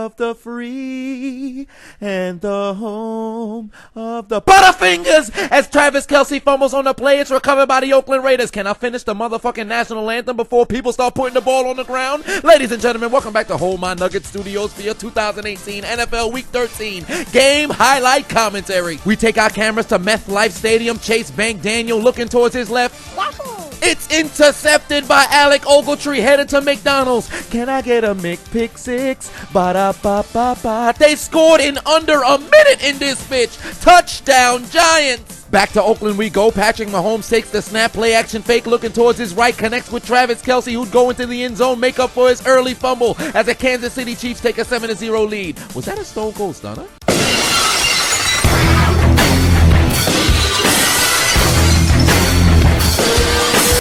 of the free and the home of the Butterfingers as Travis Kelce fumbles on the play. It's recovered by the Oakland Raiders. Can I finish the motherfucking national anthem before people start putting the ball on the ground? Ladies and gentlemen, welcome back to Hold My Nugget Studios for your 2018 NFL Week 13 game highlight commentary. We take our cameras to Meth Life Stadium. Chase Bank Daniel looking towards his left. Wahoo! It's intercepted by Alec Ogletree headed to McDonald's. Can I get a McPick-6? Ba-da-ba-ba-ba. They scored in under a minute in this bitch. Touchdown Giants. Back to Oakland we go. Patrick Mahomes takes the snap, play action fake, looking towards his right, connects with Travis Kelce, who'd go into the end zone, make up for his early fumble as the Kansas City Chiefs take a 7-0 lead. Was that a Stone Cold Stunner?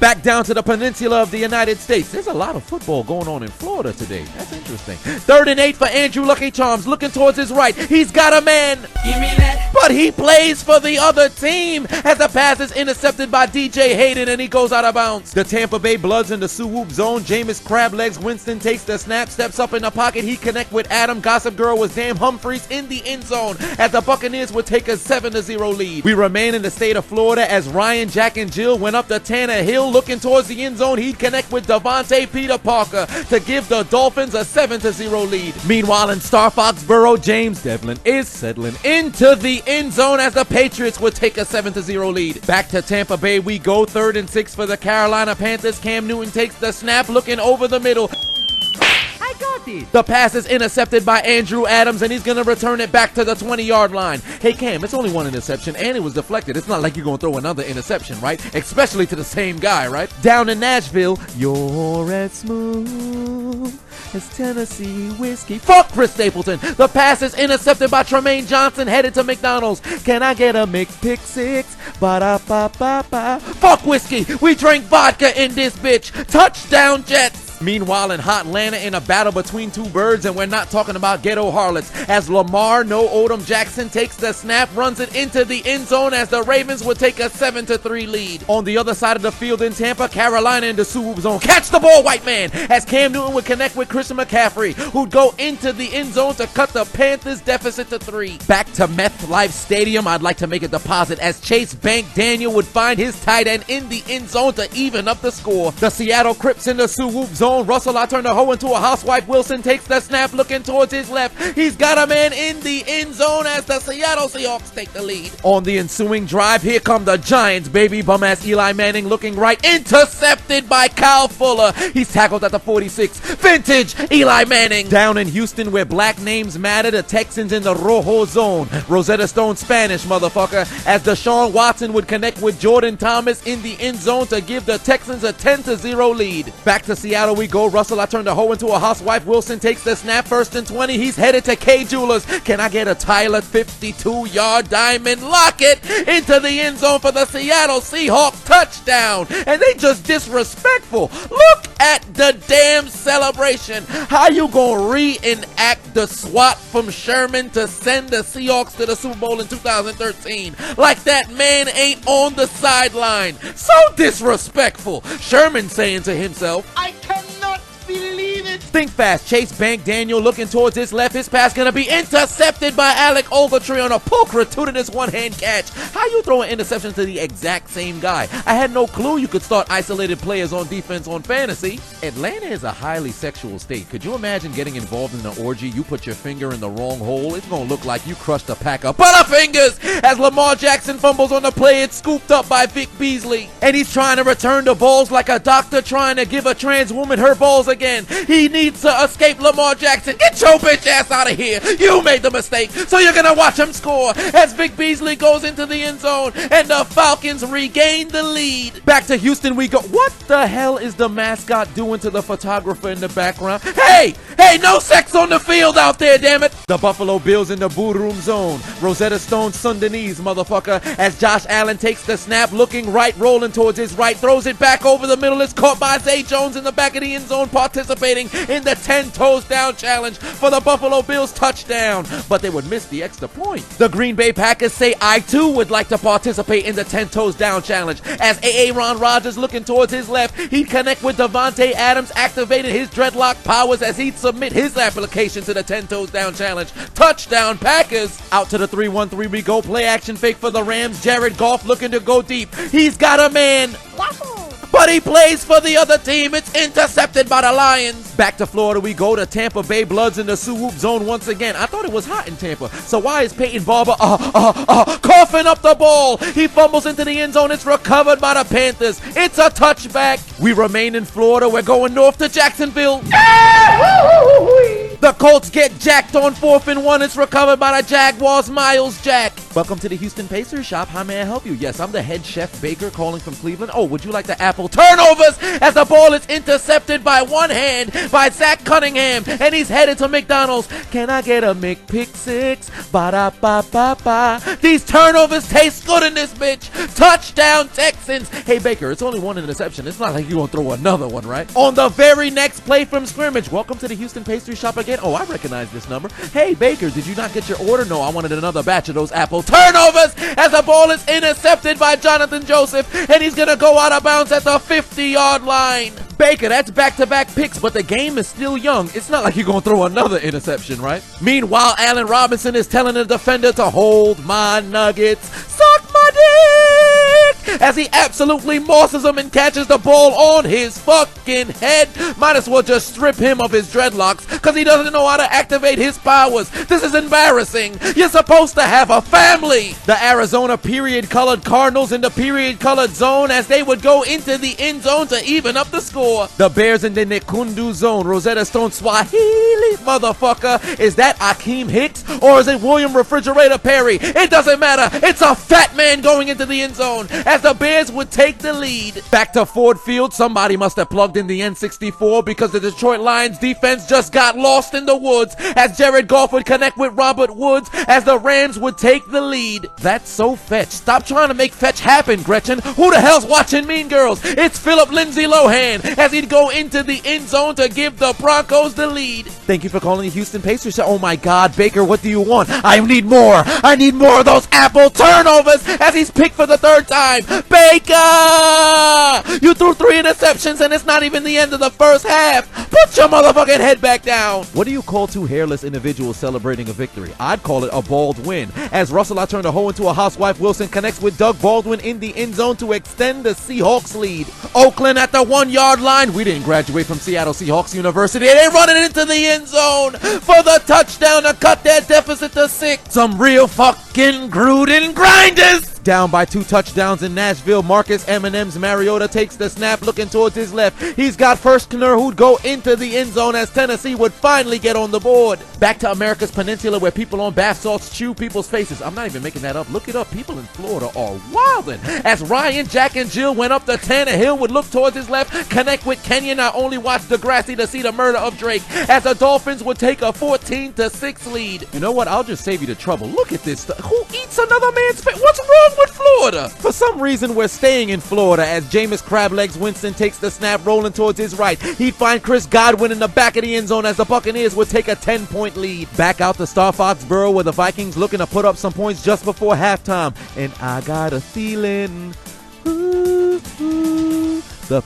Back down to the peninsula of the United States. There's a lot of football going on in Florida today. That's interesting. 3rd and 8 for Andrew Lucky Charms. Looking towards his right. He's got a man. Give me that. But he plays for the other team as the pass is intercepted by DJ Hayden and he goes out of bounds. The Tampa Bay Bloods in the Sioux zone. Jameis Crablegs Winston takes the snap, steps up in the pocket. He connect with Adam. Gossip Girl was Sam Humphries in the end zone as the Buccaneers would take a 7-0 lead. We remain in the state of Florida as Ryan, Jack, and Jill went up to Tanner Hill. Looking towards the end zone, he'd connect with Devontae Peter Parker to give the Dolphins a 7-0 lead. Meanwhile, in Star Foxborough, James Devlin is settling into the end zone as the Patriots would take a 7-0 lead. Back to Tampa Bay we go. 3rd and 6 for the Carolina Panthers. Cam Newton takes the snap, looking over the middle. The pass is intercepted by Andrew Adams, and he's going to return it back to the 20-yard line. Hey, Cam, it's only one interception, and it was deflected. It's not like you're going to throw another interception, right? Especially to the same guy, right? Down in Nashville, you're as smooth as Tennessee whiskey. Fuck Chris Stapleton. The pass is intercepted by Tremaine Johnson, headed to McDonald's. Can I get a McPick-6? Ba-da-ba-ba-ba. Fuck whiskey. We drink vodka in this bitch. Touchdown Jets. Meanwhile, in hot Atlanta, in a battle between two birds, and we're not talking about ghetto harlots, as Lamar No Odom Jackson takes the snap, runs it into the end zone as the Ravens would take a 7-3 lead. On the other side of the field in Tampa, Carolina in the Sioux zone. Catch the ball, white man, as Cam Newton would connect with Christian McCaffrey, who'd go into the end zone to cut the Panthers' deficit to 3. Back to Meth Life Stadium, I'd like to make a deposit as Chase Bank Daniel would find his tight end in the end zone to even up the score. The Seattle Crips in the Sioux zone. Russell, I turn the hoe into a housewife. Wilson takes the snap, looking towards his left. He's got a man in the end zone as the Seattle Seahawks take the lead. On the ensuing drive, here come the Giants, baby. Bum-ass Eli Manning looking right. Intercepted by Kyle Fuller. He's tackled at the 46. Vintage Eli Manning. Down in Houston, where black names matter, the Texans in the Rojo zone. Rosetta Stone Spanish, motherfucker. As Deshaun Watson would connect with Jordan Thomas in the end zone to give the Texans a 10-0 lead. Back to Seattle we go. Russell, I turn the hoe into a housewife. Wilson takes the snap, 1st and 20. He's headed to K Jewelers. Can I get a Tyler 52-yard diamond? Lock it into the end zone for the Seattle Seahawks touchdown. And they just disrespectful. Look at the damn celebration. How you gonna reenact the swat from Sherman to send the Seahawks to the Super Bowl in 2013? Like that man ain't on the sideline. So disrespectful. Sherman saying to himself, I cannot believe it. Think fast. Chase Bank Daniel looking towards his left. His pass gonna be intercepted by Alec Ogletree on a pulchritudinous one-hand catch. How you throw an interception to the exact same guy? I had no clue you could start isolated players on defense on fantasy. Atlanta is a highly sexual state. Could you imagine getting involved in an orgy? You put your finger in the wrong hole. It's gonna look like you crushed a pack of Butterfingers as Lamar Jackson fumbles on the play. It's scooped up by Vic Beasley. And he's trying to return the balls like a doctor trying to give a trans woman her balls again. He needs to escape Lamar Jackson. Get your bitch ass out of here. You made the mistake, so you're gonna watch him score as Vic Beasley goes into the end zone and the Falcons regain the lead. Back to Houston we go. What the hell is the mascot doing to the photographer in the background? Hey, no sex on the field out there, damn it. The Buffalo Bills in the boo room zone. Rosetta Stone Sundanese, motherfucker, as Josh Allen takes the snap, looking right, rolling towards his right, throws it back over the middle. It's caught by Zay Jones in the back of the end zone, participating in the 10 toes down challenge for the Buffalo Bills touchdown, but they would miss the extra point. The Green Bay Packers say I too would like to participate in the 10 toes down challenge as Aaron Rodgers looking towards his left. He'd connect with Devontae Adams, activated his dreadlock powers as he'd submit his application to the 10 toes down challenge. Touchdown Packers. Out to the 3-1-3 we go. Play action fake for the Rams. Jared Goff looking to go deep. He's got a man. But he plays for the other team. It's intercepted by the Lions. Back to Florida we go. To Tampa Bay Bloods in the Sioux zone once again. I thought it was hot in Tampa. So why is Peyton Barber coughing up the ball? He fumbles into the end zone. It's recovered by the Panthers. It's a touchback. We remain in Florida. We're going north to Jacksonville. The Colts get jacked on 4th and 1. It's recovered by the Jaguars. Miles Jack. Welcome to the Houston Pacers shop. How may I help you? Yes, I'm the head chef Baker calling from Cleveland. Oh, would you like the apple turnovers as the ball is intercepted by one hand by Zach Cunningham, and he's headed to McDonald's. Can I get a McPick-6? Ba-da-ba-ba-ba. These turnovers taste good in this bitch. Touchdown Texans. Hey, Baker, it's only one interception. It's not like you're going to throw another one, right? On the very next play from scrimmage. Welcome to the Houston Pastry shop again. Oh, I recognize this number. Hey, Baker, did you not get your order? No, I wanted another batch of those apple turnovers as the ball is intercepted by Jonathan Joseph, and he's going to go out of bounds at the 50-yard line. Baker, that's back-to-back picks, but the game is still young. It's not like you're going to throw another interception, right? Meanwhile, Allen Robinson is telling the defender to hold my nuggets. Suck my dick! As he absolutely mosses him and catches the ball on his fucking head. Might as well just strip him of his dreadlocks because he doesn't know how to activate his powers. This is embarrassing. You're supposed to have a family. The Arizona period-colored Cardinals in the period-colored zone as they would go into the end zone to even up the score. The Bears in the Nekundu zone. Rosetta Stone Swahili, motherfucker. Is that Akeem Hicks or is it William Refrigerator Perry? It doesn't matter. It's a fat man going into the end zone as the Bears would take the lead. Back to Ford Field. Somebody must have plugged in the N64 because the Detroit Lions defense just got lost in the woods as Jared Goff would connect with Robert Woods as the Rams would take the lead. That's so fetch. Stop trying to make fetch happen, Gretchen. Who the hell's watching Mean Girls? It's Philip Lindsay Lohan as he'd go into the end zone to give the Broncos the lead. Thank you for calling the Houston Pacers. Oh my God, Baker, what do you want? I need more. I need more of those apple turnovers as he's picked for the 3rd time. Baker! You threw 3 interceptions and it's not even the end of the first half. Put your motherfucking head back down. What do you call 2 hairless individuals celebrating a victory? I'd call it a bald win. As Russell I turned a hoe into a housewife, Wilson connects with Doug Baldwin in the end zone to extend the Seahawks lead. Oakland at the 1-yard line. We didn't graduate from Seattle Seahawks University. They run it into the end zone for the touchdown to cut their deficit to 6. Some real fucking Gruden grinders. Down by 2 touchdowns in Nashville, Marcus M&M's Mariota takes the snap looking towards his left. He's got First Knur who'd go into the end zone as Tennessee would finally get on the board. Back to America's Peninsula where people on bath salts chew people's faces. I'm not even making that up. Look it up. People in Florida are wildin'. As Ryan, Jack, and Jill went up the Tannehill would look towards his left, connect with Kenya. Not only watch Degrassi to see the murder of Drake as the Dolphins would take a 14-6 lead. You know what? I'll just save you the trouble. Look at this stuff. Who eats another man's face? What's wrong with Florida? For some reason, we're staying in Florida as Jameis Crablegs Winston takes the snap rolling towards his right. He'd find Chris Godwin in the back of the end zone as the Buccaneers would take a 10-point lead. Back out to Star Foxborough where the Vikings looking to put up some points just before halftime. And I got a feeling, the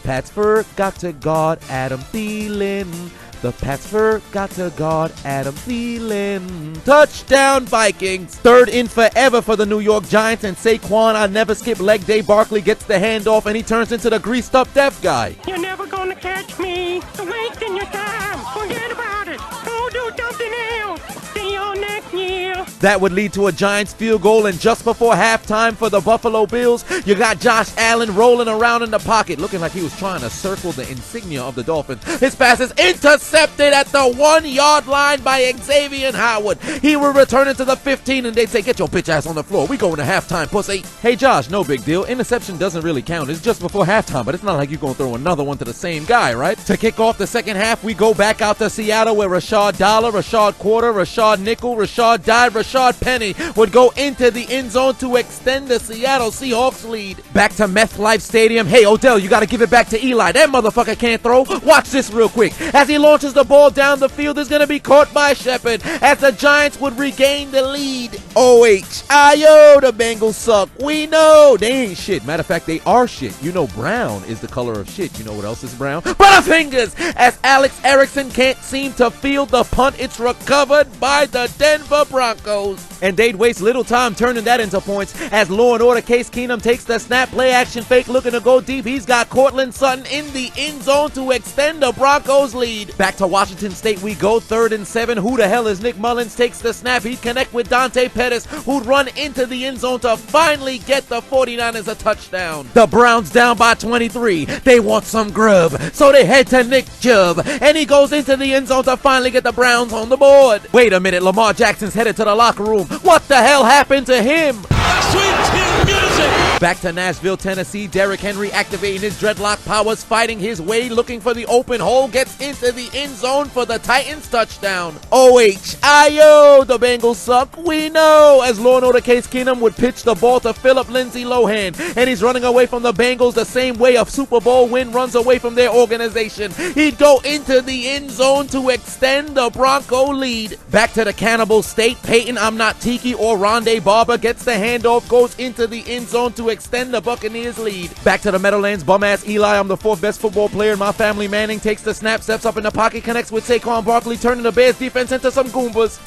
Pats forgot to guard Adam Thielen. The Pats forgot to guard Adam Thielen. Touchdown Vikings. 3rd in forever for the New York Giants and Saquon, I never skip leg day. Barkley gets the handoff and he turns into the greased up deaf guy. You're never gonna catch me wasting your time. Forget about it. Go do something else. See you next year. That would lead to a Giants field goal, and just before halftime for the Buffalo Bills, you got Josh Allen rolling around in the pocket, looking like he was trying to circle the insignia of the Dolphins. His pass is intercepted at the 1-yard line by Xavier Howard. He will return it to the 15, and they say, get your bitch ass on the floor. We going to halftime, pussy. Hey, Josh, no big deal. Interception doesn't really count. It's just before halftime, but it's not like you're going to throw another one to the same guy, right? To kick off the second half, we go back out to Seattle where Rashad Dollar, Rashad Quarter, Rashad Nickel, Rashad Died, Rashad Rashard Penny would go into the end zone to extend the Seattle Seahawks lead. Back to MetLife Stadium. Hey, Odell, you gotta give it back to Eli. That motherfucker can't throw. Watch this real quick. As he launches the ball down the field, is gonna be caught by Shepard as the Giants would regain the lead. OHIO, the Bengals suck. We know they ain't shit. Matter of fact, they are shit. You know brown is the color of shit. You know what else is brown? Butterfingers! As Alex Erickson can't seem to field the punt, it's recovered by the Denver Broncos. And they'd waste little time turning that into points as Law and Order Case Keenum takes the snap, play action fake, looking to go deep. He's got Cortland Sutton in the end zone to extend the Broncos lead. Back to Washington State we go, 3rd and 7. Who the hell is Nick Mullins? Takes the snap. He'd connect with Dante Pettis, who'd run into the end zone to finally get the 49ers a touchdown. The Browns down by 23. They want some grub, so they head to Nick Chubb, and he goes into the end zone to finally get the Browns on the board. Wait a minute, Lamar Jackson's headed to the locker room. What the hell happened to him? Sweet chin music! Back to Nashville, Tennessee. Derrick Henry activating his dreadlock powers, fighting his way, looking for the open hole, gets into the end zone for the Titans touchdown. OHIO, the Bengals suck. We know, as Law and Order Case Keenum would pitch the ball to Philip Lindsay Lohan, and he's running away from the Bengals the same way a Super Bowl win runs away from their organization. He'd go into the end zone to extend the Bronco lead. Back to the Cannibal State. Peyton I'm Not Tiki or Ronde Barber gets the handoff, goes into the end zone to extend the Buccaneers lead. Back to the Meadowlands, bum-ass Eli, I'm the 4th best football player in my family. Manning takes the snap, steps up in the pocket, connects with Saquon Barkley, turning the Bears defense into some Goombas.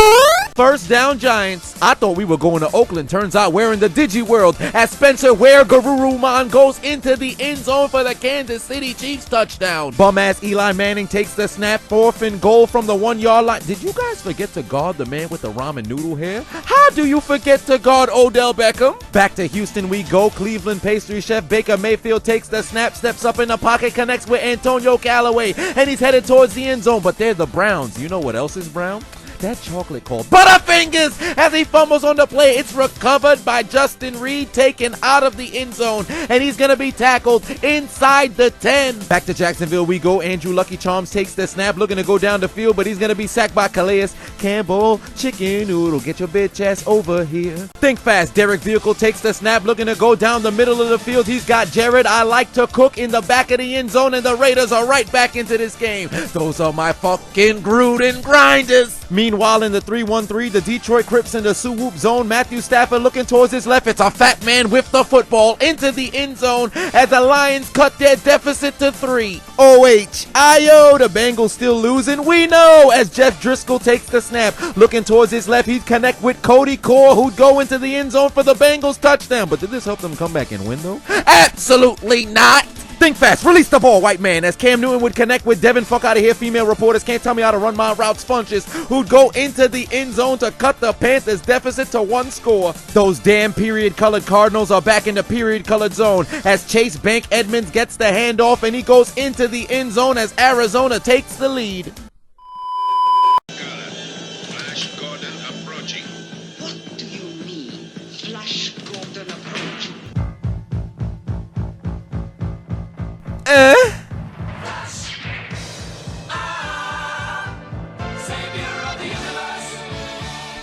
First down Giants. I thought we were going to Oakland. Turns out we're in the Digi world as Spencer Ware Garuruman goes into the end zone for the Kansas City Chiefs touchdown. Bum-ass Eli Manning takes the snap, 4th and goal from the 1-yard line. Did you guys forget to guard the man with the ramen noodle hair? How do you forget to guard Odell Beckham? Back to Houston we go. Cleveland pastry chef Baker Mayfield takes the snap, steps up in the pocket, connects with Antonio Callaway, and he's headed towards the end zone, but they're the Browns. You know what else is brown? That chocolate called Butterfingers as he fumbles on the play. It's recovered by Justin Reed, taken out of the end zone, and he's going to be tackled inside the 10. Back to Jacksonville we go. Andrew Lucky Charms takes the snap, looking to go down the field, but he's going to be sacked by Calais Campbell. Chicken noodle, get your bitch ass over here. Think fast. Derek Vehicle takes the snap, looking to go down the middle of the field. He's got Jared I Like to Cook in the back of the end zone, and the Raiders are right back into this game. Those are my fucking Gruden grinders. Meanwhile, in the 3-1-3, the Detroit Crips in the Sioux-Whoop zone, Matthew Stafford looking towards his left. It's a fat man with the football into the end zone as the Lions cut their deficit to 3. OHIO, the Bengals still losing. We know, as Jeff Driscoll takes the snap, looking towards his left. He'd connect with Cody Core, who'd go into the end zone for the Bengals touchdown. But did this help them come back and win, though? Absolutely not. Think fast, release the ball, white man, as Cam Newton would connect with Devin Fuck out of here. Female reporters can't tell me how to run my routes. Funches, who'd go into the end zone to cut the Panthers' deficit to 1 score. Those damn period-colored Cardinals are back in the period-colored zone as Chase Bank Edmonds gets the handoff, and he goes into the end zone as Arizona takes the lead. Flash Gordon approaching. What do you mean, Flash Gordon approaching?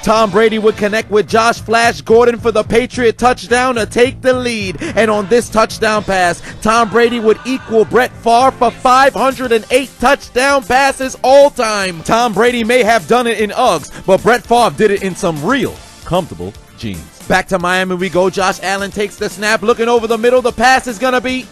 Tom Brady would connect with Josh Flash Gordon for the Patriot touchdown to take the lead. And on this touchdown pass, Tom Brady would equal Brett Favre for 508 touchdown passes all time. Tom Brady may have done it in Uggs, but Brett Favre did it in some real comfortable jeans. Back to Miami we go. Josh Allen takes the snap, looking over the middle. The pass is going to be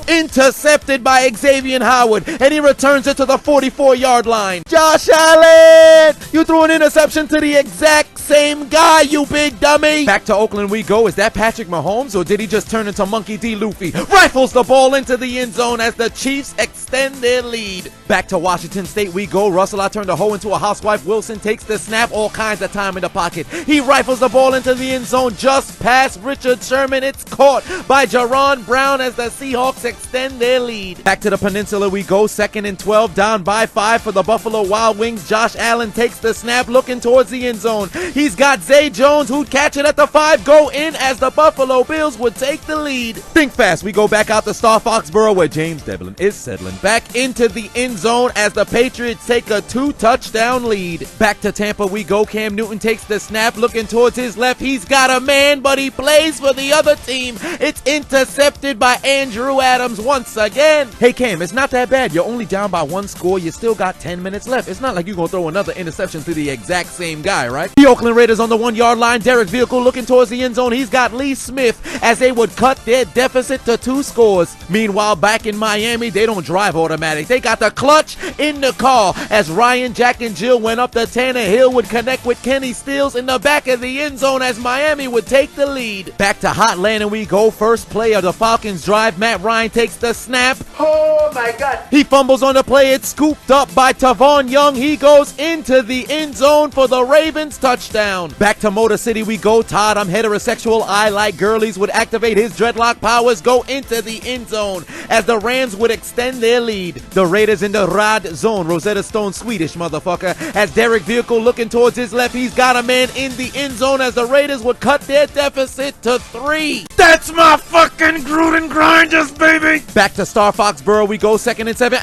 intercepted by Xavier Howard, and he returns it to the 44-yard line. Josh Allen, you threw an interception to the exact same guy, you big dummy. Back to Oakland we go. Is that Patrick Mahomes, or did he just turn into Monkey D. Luffy? Rifles the ball into the end zone as the Chiefs extend their lead. Back to Washington State we go. Russell, I turned a hoe into a housewife. Wilson takes the snap, all kinds of time in the pocket. He rifles the ball into the end zone just past Richard Sherman. It's caught by Jaron Brown as the Seahawks extend their lead. Back to the peninsula we go. 2nd and 12, down by 5 for the Buffalo Wild Wings. Josh Allen takes the snap, looking towards the end zone. He's got Zay Jones, who'd catch it at the 5, go in as the Buffalo Bills would take the lead. Think fast, we go back out to Star Foxborough where James Devlin is settling back into the end zone as the Patriots take a 2-touchdown lead. Back to Tampa we go. Cam Newton takes the snap, looking towards his left. He's got a man, but he plays for the other team. It's intercepted by Andrew Adams once again. Hey Cam, it's not that bad. You're only down by 1 score. You still got 10 minutes left. It's not like you're gonna throw another interception to the exact same guy, right? The Oakland Raiders on the 1-yard line. Derek Vehicle looking towards the end zone. He's got Lee Smith as they would cut their deficit to 2 scores. Meanwhile, back in Miami, they don't drive automatic. They got the clutch in the car as Ryan, Jack, and Jill went up the Tannehill would connect with Kenny Stills in the back of the end zone as Miami would take the lead. Back to Hotland we go. First play of the Falcons drive. Matt Ryan takes the snap. Oh my God. He fumbles on the play. It's scooped up by Tavon Young. He goes into the end zone for the Ravens touchdown. Back to Motor City we go. Todd, I'm heterosexual, I like girlies would activate his dreadlock powers, go into the end zone as the Rams would extend their lead. The Raiders in the Rod zone. Rosetta Stone Swedish motherfucker as Derek Vehicle looking towards his left. He's got a man in the end zone as the Raiders would cut their deficit to 3. That's my fucking Gruden grinders, baby. Back to Star Foxborough we go. 2nd and 7.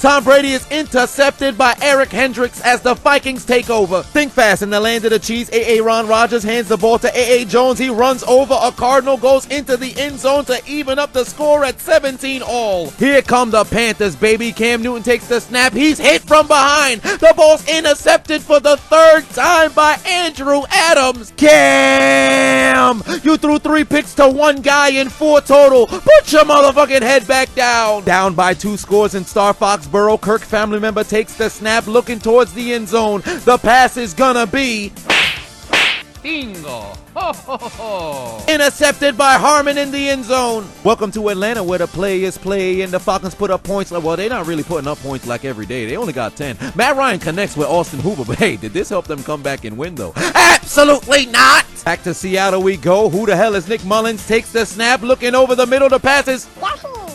Tom Brady is intercepted by Eric Hendricks as the Vikings take over. Think fast in the land of the cheese. Ron Rodgers hands the ball to Jones. He runs over a Cardinal, goes into the end zone to even up the score at 17 all. Here come the Panthers, baby. Cam Newton takes the snap. He's hit from behind. The ball's intercepted for the 3rd time by Andrew Adams. Cam, you threw 3 picks to 1 guy in 4 total. Put your motherfucking head back down. Down by 2 scores in Star Foxborough. Kirk family member takes the snap, looking towards the end zone. The pass is gonna be Bingo! Ho, ho, ho. intercepted by Harmon in the end zone. Welcome to Atlanta where the players play and the Falcons put up points. Well, they're not really putting up points like every day. They only got 10. Matt Ryan connects with Austin Hoover, but hey, did this help them come back and win though? Absolutely not! Back to Seattle we go. Who the hell is Nick Mullins? Takes the snap, looking over the middle. The pass is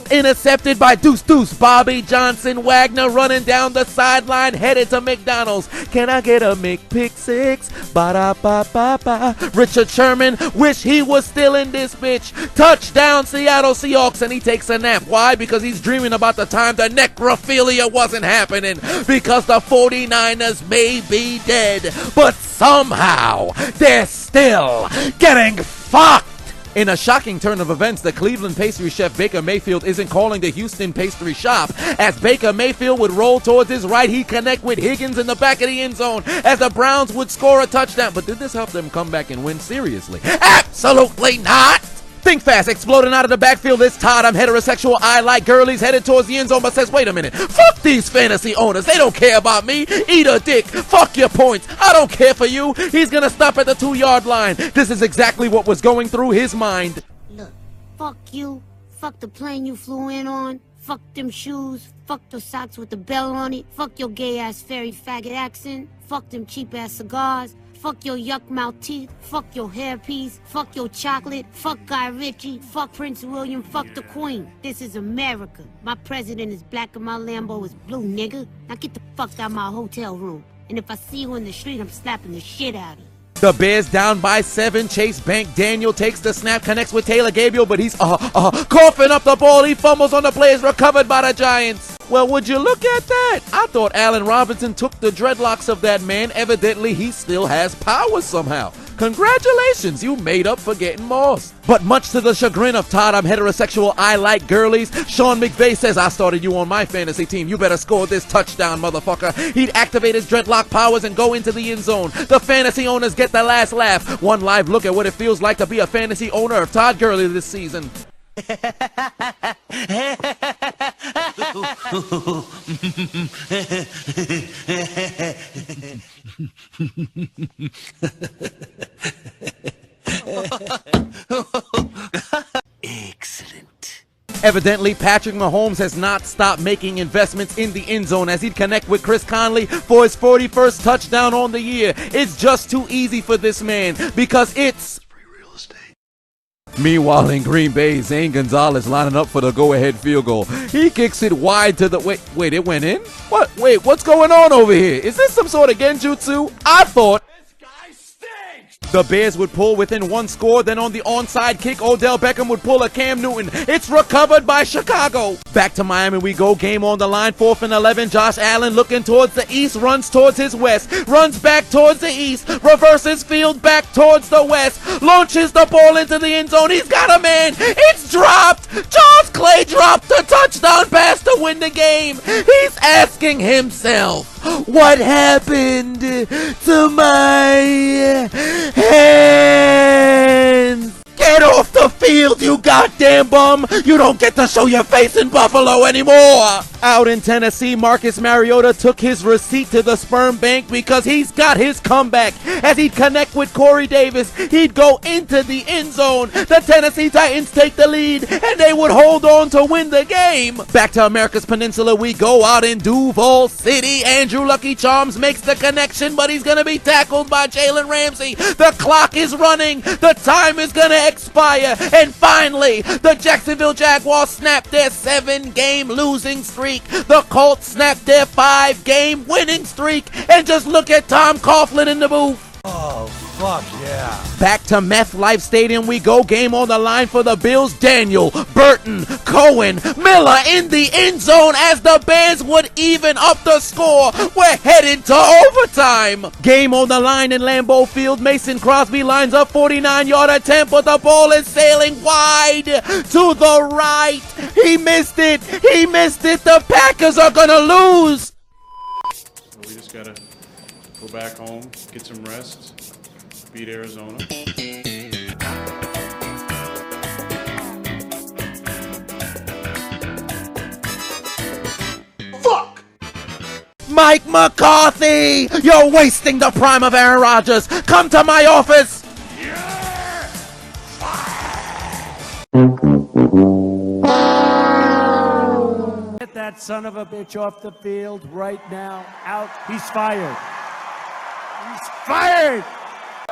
intercepted by Deuce. Bobby Johnson Wagner running down the sideline, headed to McDonald's. Can I get a McPick-6? Ba-da-ba-ba-ba. Richard Sherman, wish he was still in this bitch. Touchdown Seattle Seahawks, and he takes a nap. Why? Because he's dreaming about the time the necrophilia wasn't happening. Because the 49ers may be dead, but somehow they're still getting fucked. In a shocking turn of events, the Cleveland pastry chef Baker Mayfield isn't calling the Houston pastry shop. As Baker Mayfield would roll towards his right, he'd connect with Higgins in the back of the end zone as the Browns would score a touchdown. But did this help them come back and win? Seriously? Absolutely not! Think fast, exploding out of the backfield. It's Todd, I'm heterosexual, I like girlies, headed towards the end zone, but says, wait a minute, fuck these fantasy owners, they don't care about me, eat a dick, fuck your points, I don't care for you. He's gonna stop at the 2-yard line. This is exactly what was going through his mind. Look, fuck you, fuck the plane you flew in on, fuck them shoes, fuck those socks with the bell on it, fuck your gay-ass fairy faggot accent, fuck them cheap-ass cigars, fuck your yuck-mouth teeth, fuck your hairpiece, fuck your chocolate, fuck Guy Ritchie, fuck Prince William, fuck the Queen. This is America. My president is black and my Lambo is blue, nigga. Now get the fuck out of my hotel room. And if I see you in the street, I'm slapping the shit out of you. The Bears down by 7. Chase Bank Daniel takes the snap, connects with Taylor Gabriel, but he's coughing up the ball. He fumbles on the play, is recovered by the Giants. Well, would you look at that? I thought Allen Robinson took the dreadlocks of that man. Evidently, he still has power somehow. Congratulations, you made up for getting mossed. But much to the chagrin of Todd, I'm heterosexual, I like girlies, Sean McVay says, I started you on my fantasy team. You better score this touchdown, motherfucker. He'd activate his dreadlock powers and go into the end zone. The fantasy owners get the last laugh. One live look at what it feels like to be a fantasy owner of Todd Gurley this season. Excellent. Evidently, Patrick Mahomes has not stopped making investments in the end zone as he'd connect with Chris Conley for his 41st touchdown on the year. It's just too easy for this man because it's free real estate. Meanwhile, in Green Bay, Zane Gonzalez lining up for the go-ahead field goal. He kicks it wide to the... Wait, it went in? What? Wait, what's going on over here? Is this some sort of genjutsu? I thought... This guy stinks! The Bears would pull within one score, then on the onside kick, Odell Beckham would pull a Cam Newton. It's recovered by Chicago. Back to Miami we go, game on the line, 4th and 11. Josh Allen looking towards the east, runs towards his west, runs back towards the east, reverses field back towards the west, launches the ball into the end zone. He's got a man. It's dropped. Charles Clay dropped the touchdown pass to win the game. He's asking himself, what happened to my hands? Get off the field, you goddamn bum! You don't get to show your face in Buffalo anymore! Out in Tennessee, Marcus Mariota took his receipt to the sperm bank because he's got his comeback. As he'd connect with Corey Davis, he'd go into the end zone. The Tennessee Titans take the lead, and they would hold on to win the game. Back to America's Peninsula we go, out in Duval City. Andrew Lucky Charms makes the connection, but he's gonna be tackled by Jalen Ramsey. The clock is running. The time is gonna expire. And finally, the Jacksonville Jaguars snap their 7-game losing streak. The Colts snap their 5-game winning streak. And just look at Tom Coughlin in the booth. Oh, fuck yeah. Back to Meth Life Stadium we go, game on the line for the Bills. Daniel, Burton, Cohen, Miller in the end zone as the Bears would even up the score. We're headed to overtime. Game on the line in Lambeau Field. Mason Crosby lines up 49-yard attempt, but the ball is sailing wide to the right. He missed it. He missed it. The Packers are gonna lose. So we just gotta go back home, get some rest, beat Arizona. Fuck! Mike McCarthy! You're wasting the prime of Aaron Rodgers! Come to my office! Get that son of a bitch off the field right now. Out. He's fired. He's fired!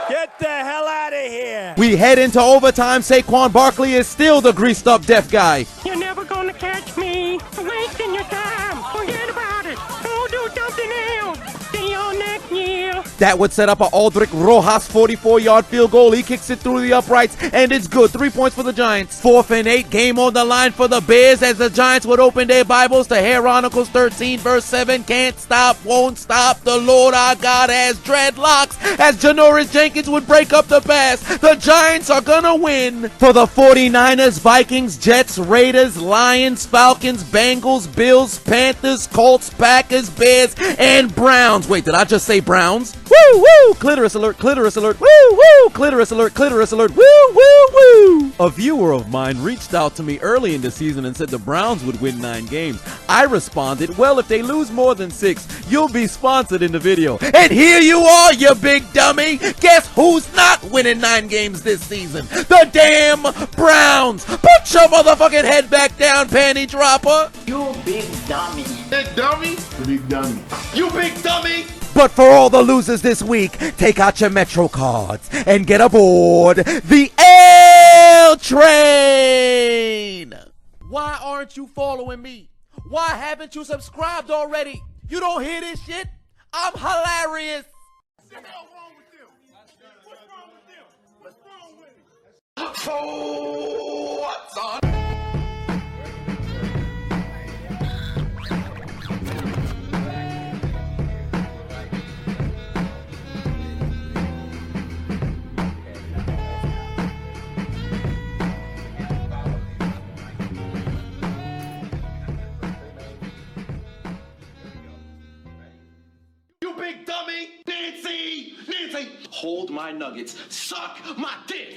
Get the hell out of here! We head into overtime. Saquon Barkley is still the greased up deaf guy. You're never gonna catch me wasting your time. Forget about it. Go do something else. See you next year. That would set up an Aldrich Rojas 44-yard field goal. He kicks it through the uprights, and it's good. 3 points for the Giants. 4th and 8, game on the line for the Bears as the Giants would open their Bibles to Chronicles 13, verse 7. Can't stop, won't stop. The Lord our God has dreadlocks as Janoris Jenkins would break up the pass. The Giants are gonna win. For the 49ers, Vikings, Jets, Raiders, Lions, Falcons, Bengals, Bills, Panthers, Colts, Packers, Bears, and Browns. Wait, did I just say Browns? Woo, woo, clitoris alert, woo, woo, clitoris alert, woo, woo, woo. A viewer of mine reached out to me early in the season and said the Browns would win 9 games. I responded, well, if they lose more than 6, you'll be sponsored in the video. And here you are, you big dummy. Guess who's not winning 9 games this season? The damn Browns. Put your motherfucking head back down, panty dropper. You big dummy. Big dummy? Big dummy. You big dummy! But for all the losers this week, take out your Metro cards and get aboard the L train! Why aren't you following me? Why haven't you subscribed already? You don't hear this shit? I'm hilarious! What the hell wrong with you? What's wrong with you? What's wrong with you? So, what's on? Big dummy! Nancy! Hold my nuggets. Suck my dick!